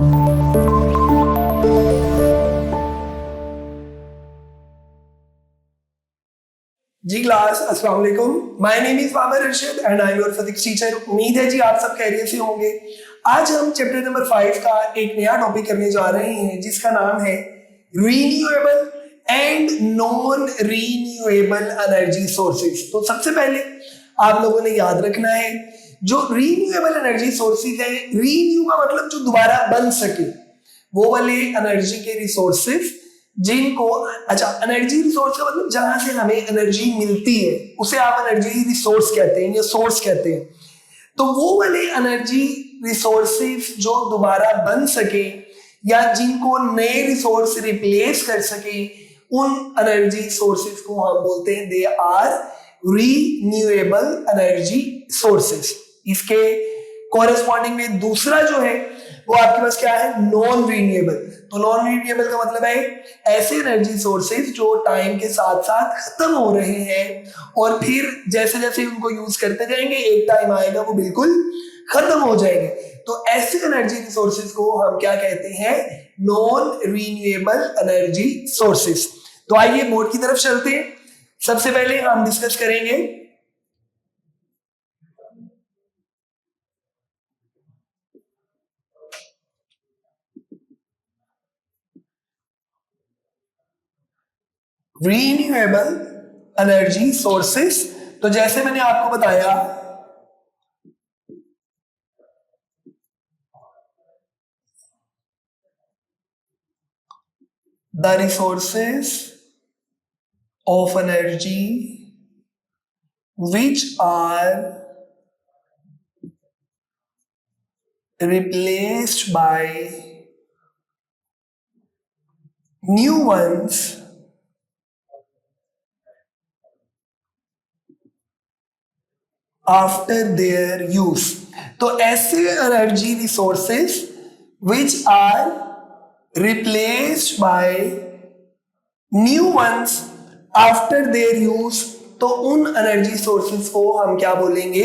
जी class, अस्सलाम वालेकुम। My name is Babar Arshad and I am your physics teacher. उम्मीद है जी आप सब खैरियत से होंगे। आज हम चैप्टर नंबर 5 का एक नया टॉपिक करने जा रहे हैं जिसका नाम है renewable and non renewable energy sources. तो सबसे पहले आप लोगों ने याद रखना है जो रीन्यूएबल एनर्जी सोर्सेज है, रीन्यू का मतलब जो दोबारा बन सके, वो वाले एनर्जी के रिसोर्सेज जिनको, अच्छा एनर्जी रिसोर्स का मतलब जहां से हमें एनर्जी मिलती है उसे आप एनर्जी रिसोर्स कहते हैं या सोर्स कहते हैं। तो वो वाले एनर्जी रिसोर्सेज जो दोबारा बन सके या जिनको नए रिसोर्स रिप्लेस कर सके, उन एनर्जी सोर्सेज को हम बोलते हैं they are renewable energy sources. इसके कॉरेस्पॉन्डिंग में दूसरा जो है वो आपके पास क्या है, नॉन रीन्यूएबल। तो नॉन रीन्यूएबल का मतलब है ऐसे एनर्जी सोर्सेज जो टाइम के साथ साथ खत्म हो रहे हैं और फिर जैसे जैसे उनको यूज करते जाएंगे एक टाइम आएगा वो बिल्कुल खत्म हो जाएंगे। तो ऐसे एनर्जी रिसोर्सेज को हम क्या कहते हैं, नॉन रीन्यूएबल एनर्जी सोर्सेज। तो आइए बोर्ड की तरफ चलते हैं। सबसे पहले हम डिस्कस करेंगे रीन्यूएबल एनर्जी सोर्सेस। तो जैसे मैंने आपको बताया the resources of energy which are replaced by new ones after their use। तो ऐसे energy resources which are replaced by new ones after their use, तो उन एनर्जी सोर्सेस को हम क्या बोलेंगे,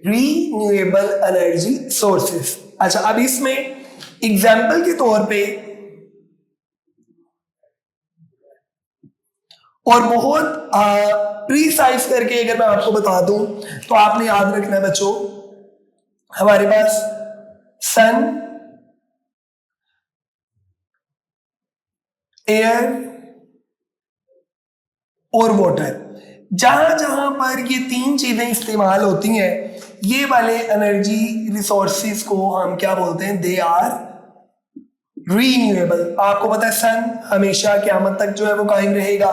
रीन्यूएबल एनर्जी सोर्सेस। अच्छा, अब इसमें एग्जाम्पल के तौर पे और बहुत प्रीसाइज करके अगर मैं आपको बता दूं तो आपने याद रखना है बच्चों, हमारे पास सन, एयर और वाटर, जहां जहां पर ये तीन चीजें इस्तेमाल होती हैं, ये वाले एनर्जी रिसोर्सेज को हम क्या बोलते हैं, दे आर रीन्यूएबल। आपको पता है सन हमेशा क़यामत तक जो है वो कायम रहेगा।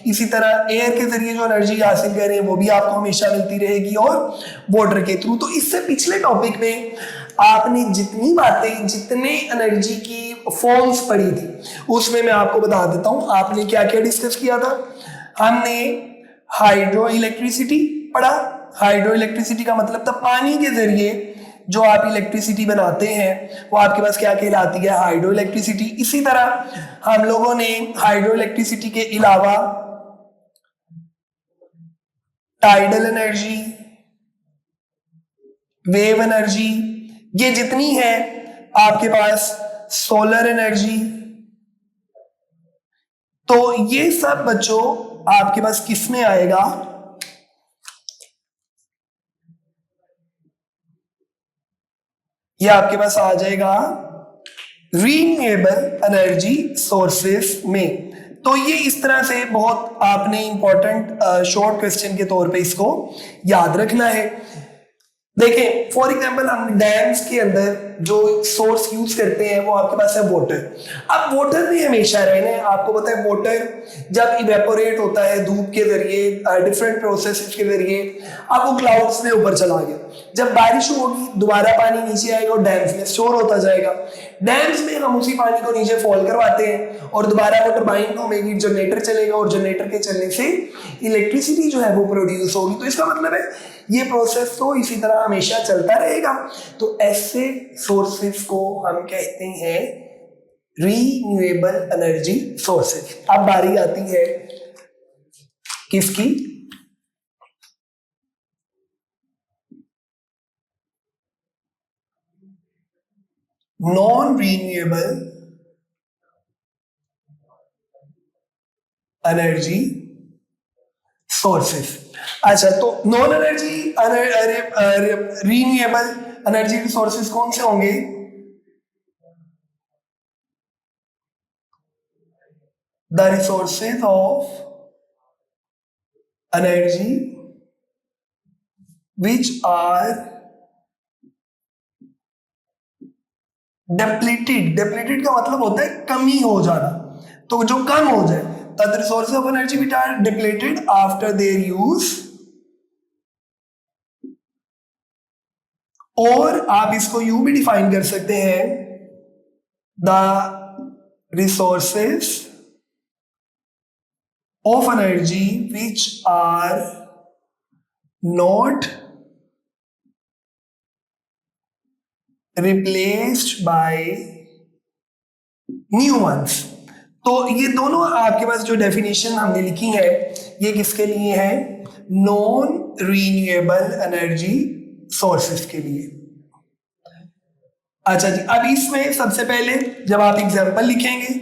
इसी तरह एयर के जरिए जो एनर्जी हासिल कर रहे हैं वो भी आपको हमेशा मिलती रहेगी, और वाटर के थ्रू। तो इससे पिछले टॉपिक में आपने जितनी बातें, जितने एनर्जी की फॉर्म्स पढ़ी थी उसमें मैं आपको बता देता हूं आपने क्या क्या डिस्कस किया था। हमने हाइड्रो इलेक्ट्रिसिटी पढ़ा। हाइड्रो इलेक्ट्रिसिटी का मतलब था पानी के जरिए जो आप इलेक्ट्रिसिटी बनाते हैं वो आपके पास क्या कहलाती है, हाइड्रो इलेक्ट्रिसिटी। इसी तरह हम लोगों ने हाइड्रो इलेक्ट्रिसिटी के अलावा टाइडल एनर्जी, वेव एनर्जी, ये जितनी है आपके पास, सोलर एनर्जी, तो ये सब बच्चों आपके पास किस में आएगा, ये आपके पास आ जाएगा रीन्यूएबल एनर्जी सोर्सेस में। तो ये इस तरह से बहुत आपने इंपॉर्टेंट शॉर्ट क्वेश्चन के तौर पे इसको याद रखना है। देखें फॉर एग्जांपल हम डैम्स के अंदर जो सोर्स यूज करते हैं वो आपके पास है वाटर। अब वाटर नहीं हमेशा रहना है, आपको पता है वाटर जब इवेपोरेट होता है धूप के जरिए, डिफरेंट प्रोसेसेस के जरिए, अब वो क्लाउड्स में ऊपर चला गया, जब बारिश होगी दोबारा पानी नीचे आएगा और डैम्स में स्टोर होता जाएगा। डैम्स में हम उसी पानी को नीचे फॉल करवाते हैं और दोबारा वो टरबाइन घूमेगी, जनरेटर चलेगा और जनरेटर के चलने से इलेक्ट्रिसिटी जो है वो प्रोड्यूस होगी। तो इसका मतलब है ये प्रोसेस तो इसी तरह हमेशा चलता रहेगा। तो ऐसे सोर्सेस को हम कहते हैं रीन्यूएबल एनर्जी सोर्सेस। अब बारी आती है किसकी, नॉन रीन्यूएबल एनर्जी सोर्सेस। अच्छा, तो non energy renewable energy resources कौन से होंगे? The resources of energy which are depleted का मतलब होता है कमी हो जाना, तो जो कम हो जाए। The resources of energy which are depleted after their use, और आप इसको यूं भी डिफाइन कर सकते हैं, the resources of energy which are not replaced by new ones. तो ये दोनों आपके पास जो डेफिनेशन हमने लिखी है, ये किसके लिए है? नॉन रीन्यूएबल एनर्जी सोर्सेस के लिए। अच्छा जी, अब इसमें सबसे पहले जब आप एग्जांपल लिखेंगे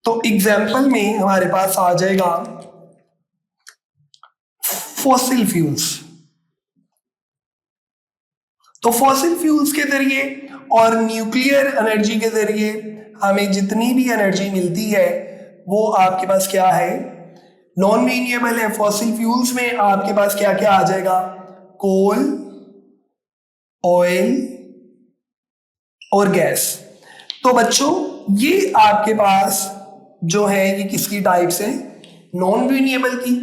तो एग्जांपल में हमारे पास आ जाएगा फॉसिल फ्यूल्स। तो फॉसिल फ्यूल्स के जरिए और न्यूक्लियर एनर्जी के जरिए हमें जितनी भी एनर्जी मिलती है वो आपके पास क्या है? नॉन रीन्यूएबल है। फॉसिल फ्यूल्स में आपके पास क्या क्या आ जाएगा? कोल, ऑयल और गैस। तो बच्चों ये आपके पास जो है ये किसकी टाइप्स है? नॉन रीन्यूएबल की।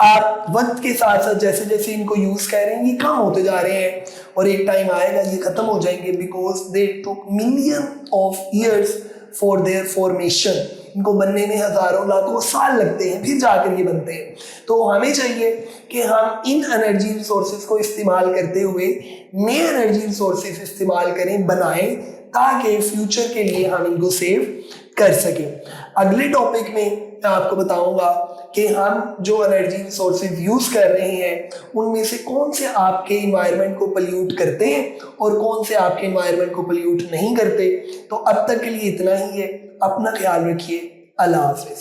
आप वक्त के साथ साथ जैसे जैसे इनको यूज कर रहे हैं ये कम होते जा रहे हैं और एक टाइम आएगा ये खत्म हो जाएंगे, because they took million of years for their formation. इनको बनने में हजारों लाखों साल लगते हैं, फिर जाकर ये बनते हैं। तो हमें चाहिए कि हम इन एनर्जी रिसोर्सेज को इस्तेमाल करते हुए नए एनर्जी रिसोर्सेज इस्तेमाल करें, बनाएं, ताकि फ्यूचर के लिए हम इनको सेव कर सकें। अगले टॉपिक में मैं आपको बताऊंगा कि हम जो एनर्जी रिसोर्सेज यूज कर रहे हैं उनमें से कौन से आपके इन्वायरमेंट को पोल्यूट करते हैं और कौन से आपके इन्वायरमेंट को पोल्यूट नहीं करते। तो अब तक के लिए इतना ही है। अपना ख्याल रखिए। अल्लाह हाफिज।